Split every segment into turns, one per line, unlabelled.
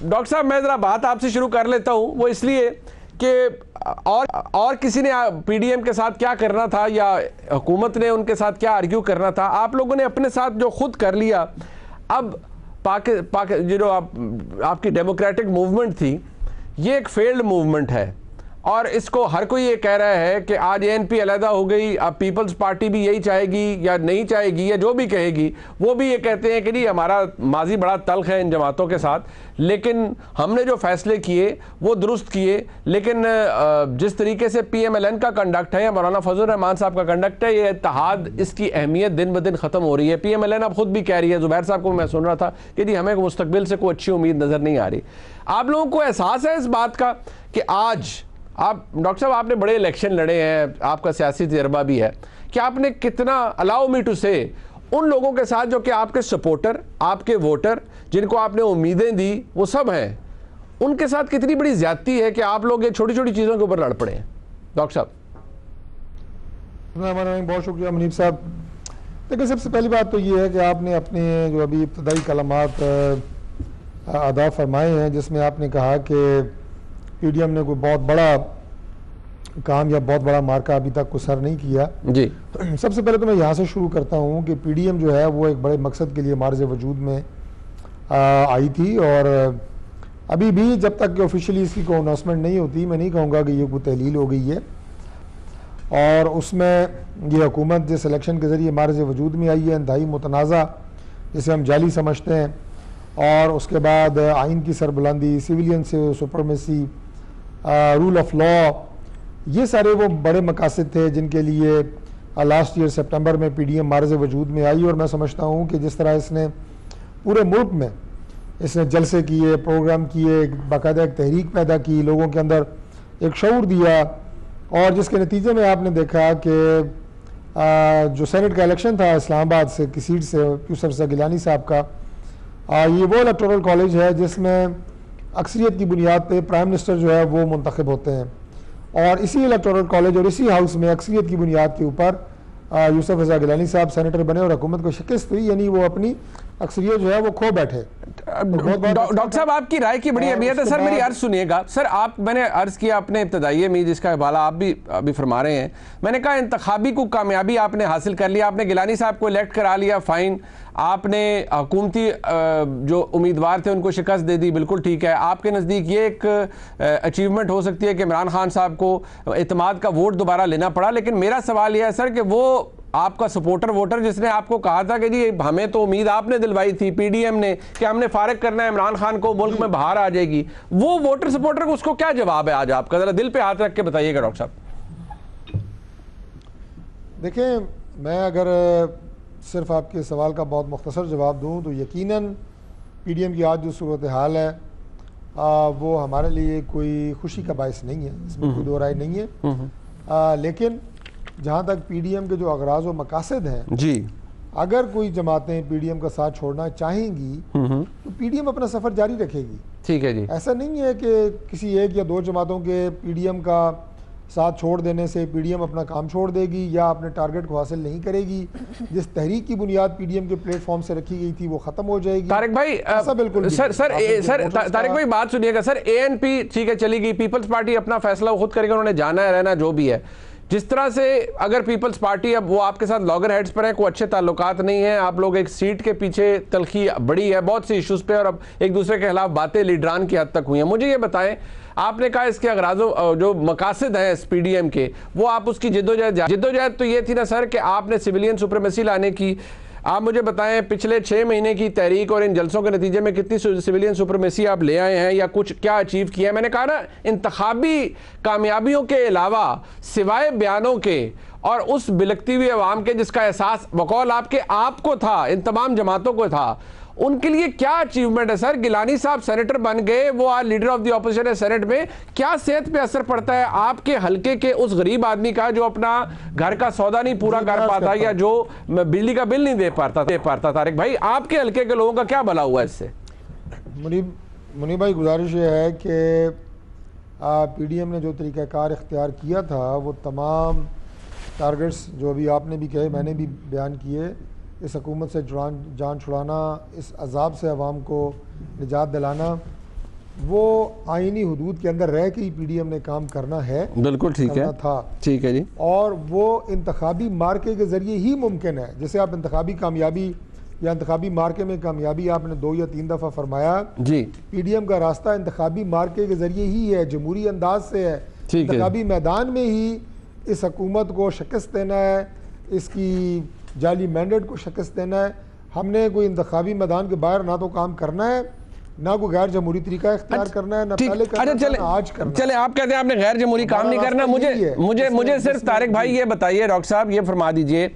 Doctor साहब मैं ज़रा बात आपसे शुरू कर लेता हूँ, वो इसलिए कि और किसी ने पीडीएम के साथ क्या करना था या हुकूमत ने उनके साथ क्या आर्ग्यू करना था, आप लोगों ने अपने साथ जो खुद कर लिया। अब जो आपकी डेमोक्रेटिक मूवमेंट थी, ये एक फेल्ड मूवमेंट है और इसको हर कोई ये कह रहा है कि आज एएनपी अलहदा हो गई, अब पीपल्स पार्टी भी यही चाहेगी या नहीं चाहेगी या जो भी कहेगी, वो भी ये कहते हैं कि नहीं हमारा माजी बड़ा तल्ख है इन जमातों के साथ, लेकिन हमने जो फैसले किए वो दुरुस्त किए। लेकिन जिस तरीके से पीएमएलएन का कंडक्ट है या मौलाना फजल रहमान साहब का कंडक्ट है, ये इत्तेहाद, इसकी अहमियत दिन ब दिन ख़त्म हो रही है। पीएमएलएन अब खुद भी कह रही है, जुबैर साहब को मैं सुन रहा था कि जी हमें मुस्तकबिल से कोई अच्छी उम्मीद नज़र नहीं आ रही। आप लोगों को एहसास है इस बात का कि आज आप डॉक्टर साहब आपने बड़े इलेक्शन लड़े हैं, आपका सियासी तजर्बा भी है, कि आपने कितना, अलाउ मी टू से, उन लोगों के साथ जो कि आपके सपोर्टर, आपके वोटर, जिनको आपने उम्मीदें दी वो सब हैं, उनके साथ कितनी बड़ी ज्यादती है कि आप लोग ये छोटी छोटी चीज़ों के ऊपर लड़ पड़े हैं? डॉक्टर साहब।
बहुत शुक्रिया मुनीब साहब। देखिए, सबसे पहली बात तो ये है कि आपने अपने जो अभी इब्तदाई कलमात अदा फरमाए हैं, जिसमें आपने कहा कि पीडीएम ने कोई बहुत बड़ा काम या बहुत बड़ा मार्का अभी तक को सर नहीं किया जी। सबसे पहले तो मैं यहाँ से शुरू करता हूँ कि पीडीएम जो है वो एक बड़े मकसद के लिए मार्ज़ वजूद में आई थी, और अभी भी जब तक कि ऑफिशियली इसकी कोई अनाउंसमेंट नहीं होती, मैं नहीं कहूँगा कि ये कोई तहलील हो गई है। और उसमें ये हुकूमत जिस इलेक्शन के ज़रिए मार्ज़ वजूद में आई है, इंतहाई मुतनाज़ा, जिसे हम जाली समझते हैं, और उसके बाद आइन की सरबुलंदी, सिविलियन से सुपरमेसी, रूल ऑफ लॉ, ये सारे वो बड़े मकासद थे जिनके लिए लास्ट ईयर सितंबर में पीडीएम मार्ज़ वजूद में आई। और मैं समझता हूँ कि जिस तरह इसने पूरे मुल्क में इसने जलसे किए, प्रोग्राम किए, बाकायदा एक तहरीक पैदा की, लोगों के अंदर एक शऊर दिया, और जिसके नतीजे में आपने देखा कि जो सेनेट का इलेक्शन था इस्लामाबाद से की सीट से यूसुफ रज़ा गिलानी साहब का, ये वो इलेक्टोरल कॉलेज है जिसमें अक्सरियत की बुनियाद पे प्राइम मिनिस्टर जो है वो मुंतखब होते हैं, और इसी इलेक्टोरल कॉलेज और इसी हाउस में अक्सरियत की बुनियाद के ऊपर यूसुफ रज़ा गिलानी साहब सेनेटर बने और हुकूमत को शिकस्त हुई, यानी वो अपनी अक्सरियत जो है वो खो बैठे।
डॉक्टर साहब आपकी राय की बड़ी अहमियत है। सर मेरी अर्ज सुनिएगा। सर मैंने अर्ज किया अपने इब्तदाई में, जिसका हवाला आप भी अभी फरमा रहे हैं, मैंने कहा इंतखाबी को कामयाबी आपने हासिल कर लिया, आपने गिलानी साहब को इलेक्ट करा लिया, फाइन, आपने हुकूमती जो उम्मीदवार थे उनको शिकस्त दे दी, बिल्कुल ठीक है। आपके नज़दीक ये एक अचीवमेंट हो सकती है कि इमरान खान साहब को एतमाद का वोट दोबारा लेना पड़ा, लेकिन मेरा सवाल यह है सर कि वो आपका सपोर्टर वोटर जिसने आपको कहा था कि जी हमें तो उम्मीद आपने दिलवाई थी पीडीएम ने कि हमने फारिग करना है इमरान खान को, मुल्क में बाहर आ जाएगी, वो वोटर सपोर्टर को उसको क्या जवाब है आज आपका? जरा दिल पे हाथ रख के बताइएगा डॉक्टर साहब।
देखिए, मैं अगर सिर्फ आपके सवाल का बहुत मुख्तसर जवाब दूं तो यकीनन पीडीएम की आज जो सूरत हाल है वो हमारे लिए कोई खुशी का बायस नहीं है, इसमें कोई दो राय नहीं है। लेकिन जहाँ तक पीडीएम के जो अगराज व मकासद हैं जी, अगर कोई जमातें पीडीएम का साथ छोड़ना चाहेंगी तो पीडीएम अपना सफ़र जारी रखेगी। ठीक है जी। ऐसा नहीं है कि किसी एक या दो जमातों के पीडीएम का साथ छोड़ देने से पीडीएम अपना काम छोड़ देगी या अपने टारगेट को हासिल नहीं करेगी। जिस तहरीक की बुनियाद पीडीएम के प्लेटफॉर्म से रखी गई थी वो खत्म हो जाएगी।
तारिक भाई ऐसा बिल्कुल सर तारिक भाई बात सुनिएगा सर, एएनपी ठीक है चली गई, पीपल्स पार्टी अपना फैसला खुद करेगी, उन्होंने जाना है रहना जो भी है। जिस तरह से अगर पीपल्स पार्टी अब वो आपके साथ लॉगर हेड्स पर है, कोई अच्छे ताल्लुकात नहीं है, आप लोग एक सीट के पीछे तलखी बड़ी है बहुत से इश्यूज पे, और अब एक दूसरे के खिलाफ बातें लीडरान की हद तक हुई हैं। मुझे ये बताएं, आपने कहा इसके अगराजों जो मकासद हैं इस पीडीएम के, वो आप उसकी जिद्दोजहद तो ये थी ना सर कि आपने सिविलियन सुप्रीमेसी लाने की। आप मुझे बताएं पिछले 6 महीने की तहरीक और इन जलसों के नतीजे में कितनी सिविलियन सुप्रीमेसी आप ले आए हैं या कुछ क्या अचीव किया है? मैंने कहा ना, इंतखाबी कामयाबियों के अलावा सिवाय बयानों के और उस बिलकती हुई अवाम के जिसका एहसास बकौल आपके आपको था, इन तमाम जमातों को था, उनके लिए क्या अचीवमेंट है सर? गिलानी साहब सेनेटर बन गए, वो आज लीडर ऑफ द ऑपोजिशन है सेनेट में, क्या सेहत पे असर पड़ता है आपके हल्के के उस गरीब आदमी का जो अपना घर का सौदा नहीं पूरा कर पाता या जो बिजली का बिल नहीं दे पाता? तारिक भाई, आपके हल्के के लोगों का क्या भला हुआ इससे?
मुनीब भाई, गुजारिश ये है कि पीडीएम ने जो तरीक़ाकार इख्तियार किया था वो तमाम टारगेट्स जो अभी आपने भी कहे, मैंने भी बयान किए, इस हुकूमत से जान छुड़ाना, इस अजाब से अवाम को निजात दिलाना, वो आईनी हुदूद के अंदर रह के ही पीडीएम ने काम करना है,
बिल्कुल ठीक है,
था,
ठीक है जी।
और वो इंतखाबी मार्के के जरिए ही मुमकिन है। जैसे आप इंतखाबी कामयाबी या इंतखाबी मार्के में कामयाबी आपने 2 या 3 दफ़ा फरमाया
जी,
पीडीएम का रास्ता इंतखाबी मार्के के जरिए ही है, जमहूरी अंदाज से है, इंतखाबी मैदान में ही इस हुकूमत को शिकस्त देना है, इसकी जाली मैंडेट को शिकस्त देना है। हमने कोई इंतखाबी मैदान के बाहर ना तो काम करना है, ना कोई गैर जमहूरी तरीका इख्तियार करना है, ना पहले करना है, ना आज करना है।
चले आप कहते हैं आपने गैर जमहूरी काम नहीं करना। मुझे सिर्फ तारिक भाई ये बताइए, डॉक्टर साहब ये फरमा दीजिए,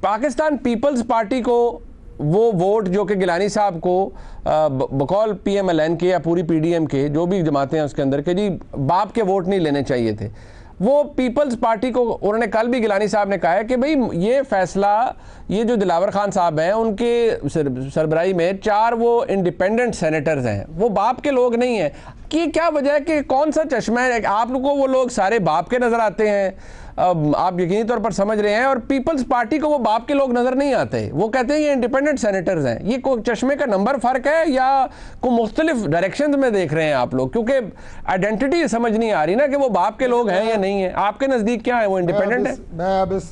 पाकिस्तान पीपल्स पार्टी को वो वोट जो कि गिलानी साहब को बकौल PMLN के या पूरी PDM के जो भी जमातें हैं उसके अंदर के जी बाप के वोट नहीं लेने चाहिए थे, वो पीपल्स पार्टी को उन्होंने कल भी गिलानी साहब ने कहा है कि भाई ये फैसला, ये जो दिलावर खान साहब हैं उनके सरबराही में 4 वो इंडिपेंडेंट सेनेटर्स हैं, वो बाप के लोग नहीं हैं। कि क्या वजह है कि कौन सा चश्मा है आप लोगों को वो लोग सारे बाप के नज़र आते हैं, आप यकीनी तौर पर समझ रहे हैं, और पीपल्स पार्टी को वो बाप के लोग नज़र नहीं आते, वो कहते हैं ये इंडिपेंडेंट सेनेटर्स हैं। ये कोई चश्मे का नंबर फ़र्क है या कोई मुख्तलिफ डायरेक्शन में देख रहे हैं आप लोग? क्योंकि आइडेंटिटी समझ नहीं आ रही ना कि वो बाप के लोग हैं या नहीं है। आपके नज़दीक क्या है, वो इंडिपेंडेंट है?
मैं अब इस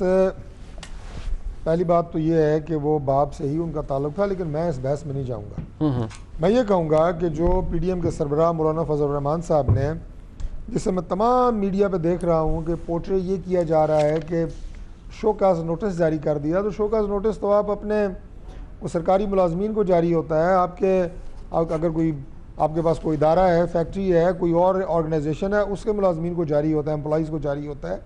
पहली बात तो ये है कि वो बाप से ही उनका ताल्लुक था, लेकिन मैं इस बहस में नहीं जाऊँगा। मैं ये कहूँगा कि जो PDM के सरबराह मौलाना फजल रहमान साहब ने, जिसे मैं तमाम मीडिया पे देख रहा हूँ कि पोर्ट्रे ये किया जा रहा है कि शोकाज नोटिस जारी कर दिया, तो शोकाज नोटिस तो आप अपने वो सरकारी मुलाजमीन को जारी होता है, अगर कोई आपके पास कोई इदारा है, फैक्ट्री है, कोई और ऑर्गेनाइजेशन है, उसके मुलाजमीन को जारी होता है, एम्प्लॉइज़ को जारी होता है।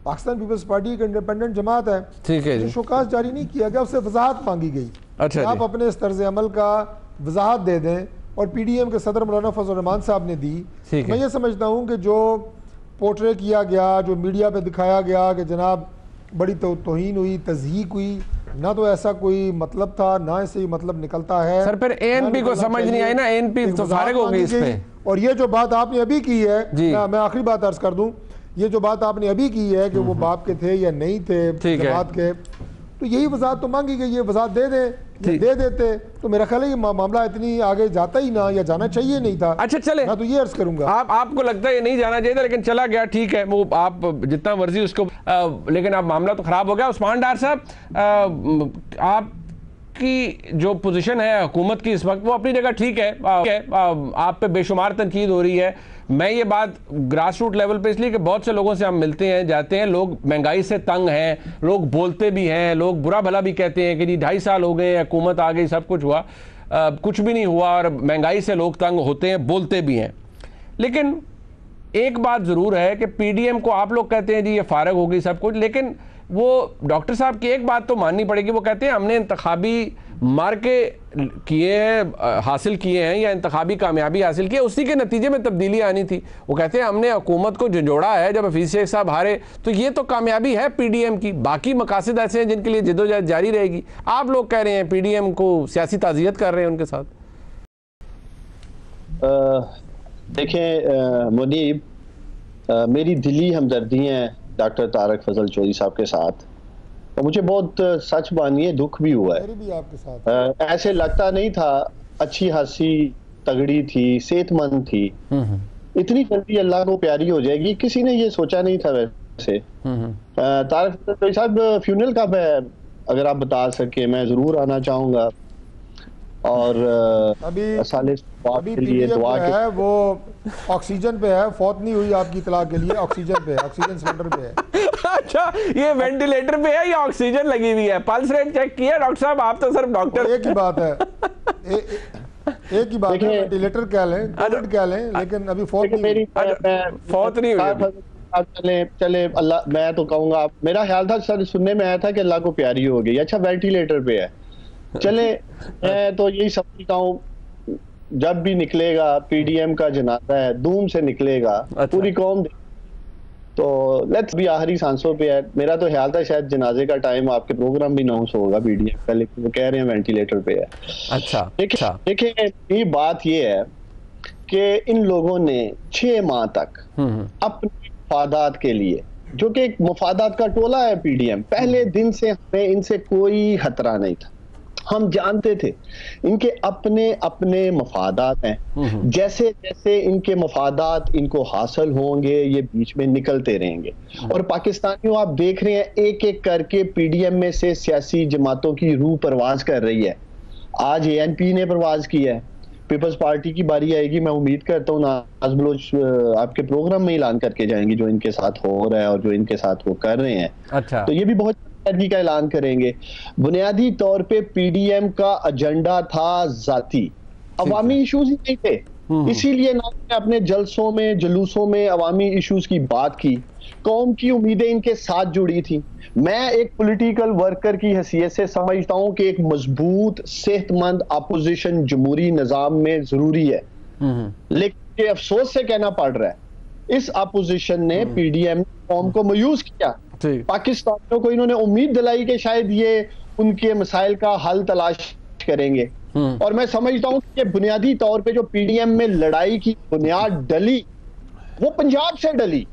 पाकिस्तान पीपल्स पार्टी एक इंडिपेंडेंट जमात है,
ठीक है,
शोकाज जारी नहीं किया गया, उससे वजाहत मांगी गई।
अच्छा,
आप अपने इस तर्ज अमल का वजाहत दे दें, और PDM के सदर मौलाना फजल रहमान साहब ने दी। मैं ये समझता हूँ कि जो पोर्ट्रे किया गया, जो मीडिया पे दिखाया गया कि जनाब बड़ी तौहीन हुई, तज़हीक हुई, ना तो ऐसा कोई मतलब था, ना ऐसे ही मतलब निकलता है।
सर फिर ANP को समझ नहीं आई ना, ANP तो फारिग हो गई इस पे।
और ये जो बात आपने अभी की है, मैं आखिरी बात अर्ज कर दूं, ये जो बात आपने अभी की है कि वो बाप के थे या नहीं थे जमात के, तो यही वजाहत तो मांगी गई है, वजाहत दे देते तो मेरा ख्याल है ये मामला इतनी आगे जाता ही ना, या जाना चाहिए नहीं था।
अच्छा चले, मैं
तो ये अर्ज करूंगा,
आपको लगता है ये नहीं जाना चाहिए था, लेकिन चला गया, ठीक है, वो आप जितना मर्जी उसको, लेकिन अब मामला तो खराब हो गया। उस्मान डार साहब, आपकी जो पोजीशन है हुकूमत की इस वक्त, वो अपनी जगह ठीक है, आप पे बेशुमार तनकीद हो रही है। मैं ये बात ग्रास रूट लेवल पे इसलिए कि बहुत से लोगों से हम मिलते हैं जाते हैं, लोग महंगाई से तंग हैं, लोग बोलते भी हैं, लोग बुरा भला भी कहते हैं कि जी 2.5 साल हो गए, हुकूमत आ गई, सब कुछ हुआ, कुछ भी नहीं हुआ, और महंगाई से लोग तंग होते हैं, बोलते भी हैं। लेकिन एक बात ज़रूर है कि PDM को आप लोग कहते हैं जी ये फारग हो गई सब कुछ, लेकिन वो डॉक्टर साहब की एक बात तो माननी पड़ेगी, वो कहते हैं हमने इंतखाबी मार्के किए हैं, हासिल किए हैं, या इंतखाबी कामयाबी हासिल की है, उसी के नतीजे में तब्दीली आनी थी। वो कहते हैं हमने हुकूमत को झंझोड़ा है, जब हफीज शेख साहब हारे तो ये तो कामयाबी है PDM की, बाकी मकासद ऐसे हैं जिनके लिए जद्दोजहद जारी रहेगी। आप लोग कह रहे हैं PDM को सियासी ताज़ियत कर रहे हैं उनके साथ।
देखें मुनीब, मेरी दिली हमदर्दी हैं डॉक्टर तारक फजल चौधरी साहब के साथ, और मुझे बहुत सच मानिए दुख भी हुआ है।
भी आपके साथ
ऐसे लगता नहीं था, अच्छी खासी तगड़ी थी, सेहतमंद थी, इतनी जल्दी अल्लाह को प्यारी हो जाएगी, किसी ने ये सोचा नहीं था। वैसे तारक फजल चौधरी साहब फ्यूनरल कब है, अगर आप बता सके, मैं जरूर आना चाहूंगा। और
अभी दुआ है, वो ऑक्सीजन पे है, फौत नहीं हुई आपकी इतला के लिए, ऑक्सीजन पे है, ऑक्सीजन सिलेंडर पे है।
अच्छा, ये वेंटिलेटर पे है या ऑक्सीजन लगी हुई है? पल्स रेट चेक किया डॉक्टर साहब? आप तो सिर्फ डॉक्टर।
एक ही बात है, एक ही बात है, वेंटिलेटर क्या लें, कोविड क्या लें, लेकिन अभी फौत
नहीं हुई।
चले अल्लाह, मैं तो कहूँगा, मेरा ख्याल था सर सुनने में आया था कि अल्लाह को प्यारी हो गई। अच्छा, वेंटिलेटर पे है, चले मैं तो यही समझता हूँ जब भी निकलेगा PDM का जनाजा है, धूम से निकलेगा। अच्छा। पूरी कौम, तो लेट्स भी आखिरी सांसों पे है। मेरा तो ख्याल था शायद जनाजे का टाइम आपके प्रोग्राम भी अनाउंस होगा PDM का, लेकिन वो कह रहे हैं वेंटिलेटर पे है।
अच्छा,
देखिए ये बात ये है कि इन लोगों ने 6 माह तक अपने मफादात के लिए, जो कि एक मफादात का टोला है PDM, पहले दिन से हमें इनसे कोई खतरा नहीं था, हम जानते थे इनके अपने अपने मफादात हैं, जैसे जैसे इनके मफादात इनको हासिल होंगे ये बीच में निकलते रहेंगे। और पाकिस्तानियों आप देख रहे हैं एक एक करके पीडीएम में से सियासी जमातों की रूह परवाज कर रही है। आज एएनपी ने परवाज किया है, पीपल्स पार्टी की बारी आएगी। मैं उम्मीद करता हूँ नाज बलोच आपके प्रोग्राम में ऐलान करके जाएंगे जो इनके साथ हो रहा है और जो इनके साथ वो कर रहे हैं।
अच्छा,
तो ये भी बहुत एनर्जी का ऐलान करेंगे। बुनियादी तौर पे पीडीएम का एजेंडा था जाती, अवामी इश्यूज ही नहीं थे। इसीलिए ना अपने जलसों में जुलूसों में अवामी इश्यूज की बात की। कौम की उम्मीदें इनके साथ जुड़ी थी। मैं एक पॉलिटिकल वर्कर की हैसियत से समझता हूं कि एक मजबूत सेहतमंद अपोजिशन जमहूरी निजाम में जरूरी है, लेकिन अफसोस से कहना पड़ रहा है इस अपोजिशन ने पीडीएम कौम को मायूस किया। पाकिस्तानियों को इन्होंने उम्मीद दिलाई कि शायद ये उनके मसाइल का हल तलाश करेंगे। और मैं समझता हूं कि बुनियादी तौर पे जो पीडीएम में लड़ाई की बुनियाद डली वो पंजाब से डली।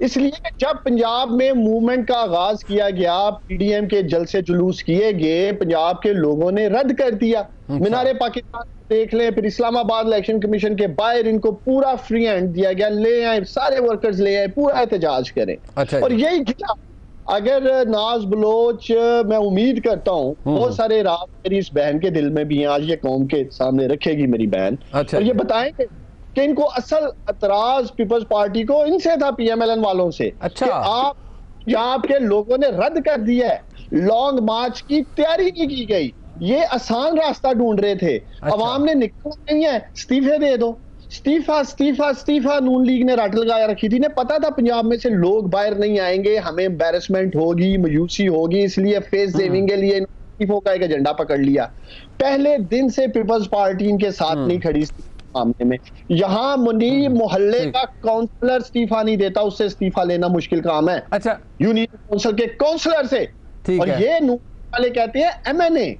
इसलिए कि जब पंजाब में मूवमेंट का आगाज किया गया, पीडीएम के जलसे जुलूस किए गए, पंजाब के लोगों ने रद्द कर दिया। मीनारे पाकिस्तान देख लें, फिर इस्लामाबाद इलेक्शन कमीशन के बाहर इनको पूरा फ्री हैंड दिया गया, ले आए सारे वर्कर्स, ले आए, पूरा एहतजाज करें।
अच्छा,
और यही किया। अगर नाज बलोच, मैं उम्मीद करता हूँ बहुत सारे राज मेरी इस बहन के दिल में भी हैं, आज ये कौम के सामने रखेगी मेरी बहन।
अच्छा,
और ये बताएंगे कि इनको असल एतराज पीपल्स पार्टी को इनसे था, पीएमएलएन वालों से।
अच्छा,
कि आप यहाँ के लोगों ने रद्द कर दिया है, लॉन्ग मार्च की तैयारी नहीं की गई, ये आसान रास्ता ढूंढ रहे थे। अवाम ने निकलना नहीं है, इस्तीफे दे दो, इस्तीफा इस्तीफा इस्तीफा। नून लीग ने रट लगाया रखी थी, ने पता था पंजाब में से लोग बाहर नहीं आएंगे, हमें एम्बेरसमेंट होगी, मायूसी होगी, इसलिए फेस सेविंग के लिए इस्तीफों का एक एजेंडा पकड़ लिया। पहले दिन से पीपल्स पार्टी इनके साथ नहीं खड़ी मामले में। यहाँ मुनीर मोहल्ले का काउंसलर इस्तीफा नहीं देता, उससे इस्तीफा लेना मुश्किल काम है।
अच्छा,
यूनियन काउंसिल के काउंसलर से। और ये नून वाले कहते हैं एमएनए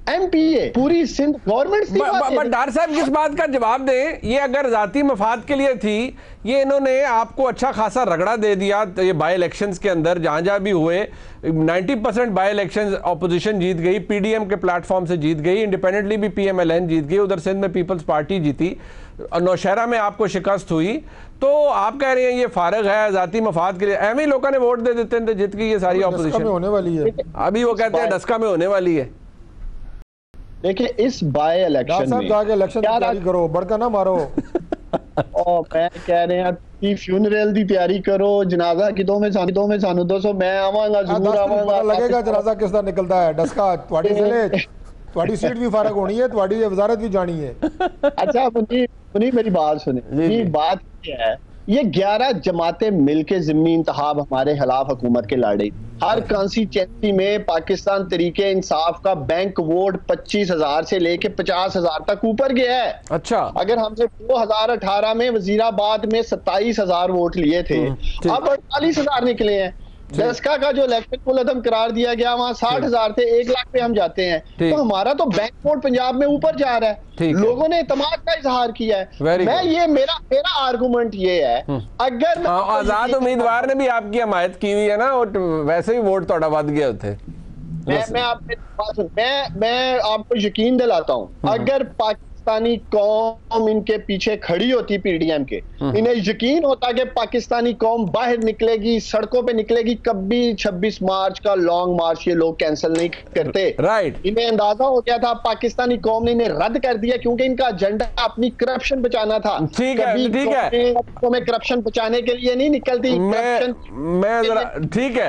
एमपीए पूरी सिंध गवर्नमेंट।
बट डार साहब किस बात का जवाब दें, ये अगर जाती मफाद के लिए थी, ये इन्होंने आपको अच्छा खासा रगड़ा दे दिया ये बाई इलेक्शंस के अंदर, जहां जहां भी हुए 90% बाई इलेक्शंस ऑपोजिशन जीत गई, पीडीएम के प्लेटफॉर्म से जीत गई, इंडिपेंडेंटली भी पीएमएलएन जीत गई, उधर सिंध में पीपल्स पार्टी जीती, नौशहरा में आपको शिकस्त हुई। तो आप कह रहे हैं ये फारग है जाती मफाद के लिए, एम ही लोगों ने वोट दे देते हैं, जीत गई ये सारी ऑपोजिशन
होने वाली है।
अभी वो कहते हैं डस्का में होने वाली है।
देखिए इस बाय इलेक्शन में
जाके इलेक्शन की तैयारी करो, बड़का ना मारो।
और मैं कह रहे हैं कि फ्यूनरल दी तैयारी करो, जनाजा की दो में सानू दोस्तों मैं आवांगा, जरूर आवांगा।
लगेगा जनाजा किस तरह निकलता है, डस्का तुम्हारी जिले तुम्हारी सीट भी फारग होनी है, तुम्हारी वजारत भी जानी है।
अच्छा मुनीर मेरी बात सुने, ये बात क्या है, ये 11 जमातें मिलके ज़िम्नी इंतखाब हमारे खिलाफ हुकूमत के लड़ रही। हर कॉन्स्टिट्यूएंसी में पाकिस्तान तरीके इंसाफ का बैंक वोट 25,000 से लेके 50,000 तक ऊपर गया है।
अच्छा,
अगर हमसे 2018 में वजीराबाद में 27,000 वोट लिए थे, अब 48,000 निकले हैं। दस्का का जो इलेक्शन को लदम करार दिया गया वहां 60,000 थे, 1 लाख पे हम जाते हैं। तो हमारा तो बैंक वोट पंजाब में ऊपर जा रहा है, लोगों ने इतमाद का इजहार किया है। मैं ये मेरा आर्गुमेंट ये है, अगर
आजाद उम्मीदवार ने भी आपकी हमायत की हुई है ना, और वैसे भी वोट थोड़ा बढ़ गए थे।
मैं आपको यकीन दिलाता हूँ, अगर पाकिस्तानी कौम इनके पीछे खड़ी होती पीडीएम के, इन्हें यकीन होता कि पाकिस्तानी कौम बाहर निकलेगी, सड़कों पे निकलेगी, कभी 26 मार्च का लॉन्ग मार्च ये लोग कैंसिल नहीं करते।
राइट,
इन्हें अंदाजा हो गया था, पाकिस्तानी कौम ने इन्हें रद्द कर दिया क्योंकि इनका एजेंडा अपनी करप्शन बचाना था।
ठीक है,
करप्शन बचाने के लिए नहीं निकलती।
मैं जरा ठीक है।